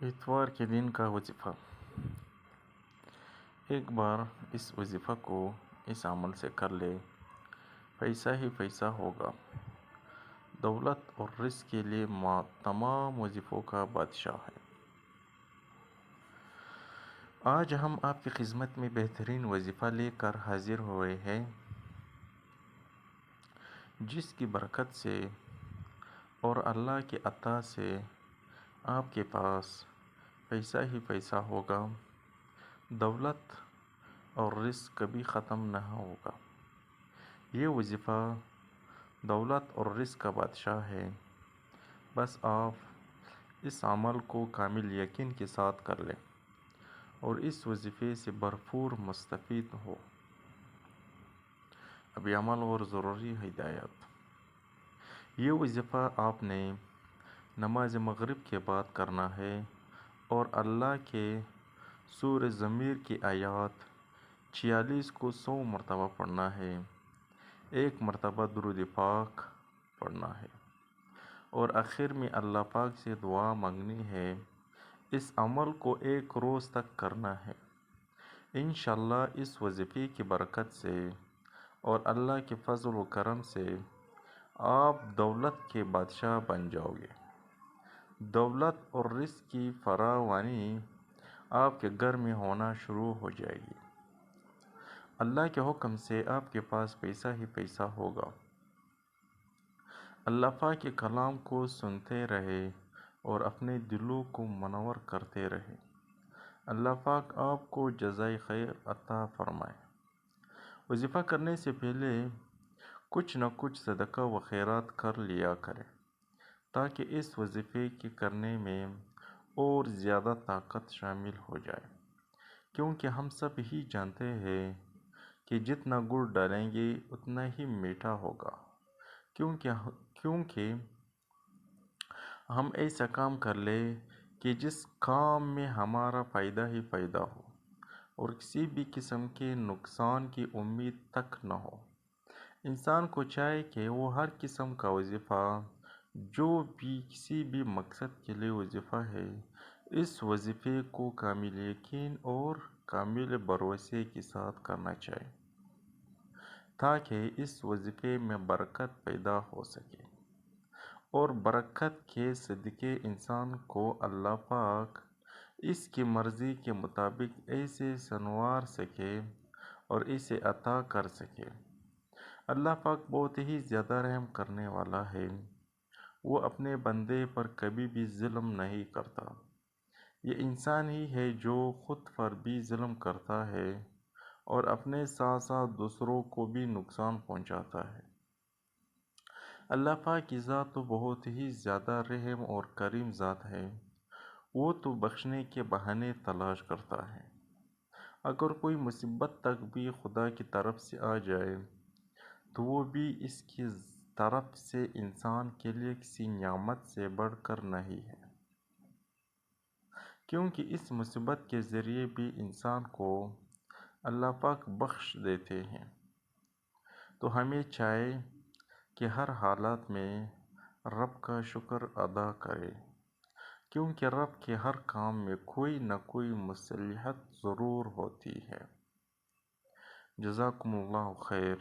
اتوار کے دن کا وظیفہ۔ ایک بار اس وظیفہ کو اس عمل سے کر لے، پیسہ ہی پیسہ ہوگا۔ دولت اور رزق کے لیے تمام وظیفوں کا بادشاہ ہے۔ آج ہم آپ کی خدمت میں بہترین وظیفہ لے کر حاضر ہوئے ہیں، جس کی برکت سے اور اللہ کی عطا سے آپ کے پاس پیسہ ہی پیسہ ہوگا، دولت اور رزق کبھی ختم نہ ہوگا۔ یہ وظیفہ دولت اور رزق کا بادشاہ ہے، بس آپ اس عمل کو کامل یقین کے ساتھ کر لیں اور اس وظیفے سے بھرپور مستفید ہو۔ ابھی عمل اور ضروری ہدایات۔ یہ وظیفہ آپ نے نماز مغرب کے بعد کرنا ہے اور اللہ کے سورہ زمر کی آیات 46 کو 100 مرتبہ پڑھنا ہے، 1 مرتبہ درود پاک پڑھنا ہے اور آخر میں اللہ پاک سے دعا مانگنی ہے۔ اس عمل کو 1 روز تک کرنا ہے۔ انشاءاللہ اس وظیفے کی برکت سے اور اللہ کے فضل و کرم سے آپ دولت کے بادشاہ بن جاؤ گے۔ دولت اور رزق کی فراوانی آپ کے گھر میں ہونا شروع ہو جائے گی۔ اللہ کے حکم سے آپ کے پاس پیسہ ہی پیسہ ہوگا۔ اللہ پاک کے کلام کو سنتے رہے اور اپنے دلوں کو منور کرتے رہے۔ اللہ پاک آپ کو جزائے خیر عطا فرمائے۔ وظیفہ کرنے سے پہلے کچھ نہ کچھ صدقہ و خیرات کر لیا کریں، تاکہ اس وظیفے کے کرنے میں اور زیادہ طاقت شامل ہو جائے، کیونکہ ہم سب ہی جانتے ہیں کہ جتنا گڑ ڈالیں گے اتنا ہی میٹھا ہوگا۔ کیونکہ ہم ایسا کام کر لیں کہ جس کام میں ہمارا فائدہ ہی فائدہ ہو اور کسی بھی قسم کے نقصان کی امید تک نہ ہو۔ انسان کو چاہیے کہ وہ ہر قسم کا وظیفہ، جو بھی کسی بھی مقصد کے لیے وظیفہ ہے، اس وظیفے کو کامل یقین اور کامل بھروسے کے ساتھ کرنا چاہیے، تاکہ اس وظیفے میں برکت پیدا ہو سکے اور برکت کے صدقے انسان کو اللہ پاک اس کی مرضی کے مطابق ایسے سنوار سکے اور اسے عطا کر سکے۔ اللہ پاک بہت ہی زیادہ رحم کرنے والا ہے، وہ اپنے بندے پر کبھی بھی ظلم نہیں کرتا۔ یہ انسان ہی ہے جو خود پر بھی ظلم کرتا ہے اور اپنے ساتھ ساتھ دوسروں کو بھی نقصان پہنچاتا ہے۔ اللہ پاک کی ذات تو بہت ہی زیادہ رحم اور کریم ذات ہے، وہ تو بخشنے کے بہانے تلاش کرتا ہے۔ اگر کوئی مصیبت تک بھی خدا کی طرف سے آ جائے تو وہ بھی اس کی طرف سے انسان کے لیے کسی نعمت سے بڑھ کر نہیں ہے، کیونکہ اس مصیبت کے ذریعے بھی انسان کو اللہ پاک بخش دیتے ہیں۔ تو ہمیں چاہیے کہ ہر حالت میں رب کا شکر ادا کرے، کیونکہ رب کے ہر کام میں کوئی نہ کوئی مصلحت ضرور ہوتی ہے۔ جزاکم اللہ خیر۔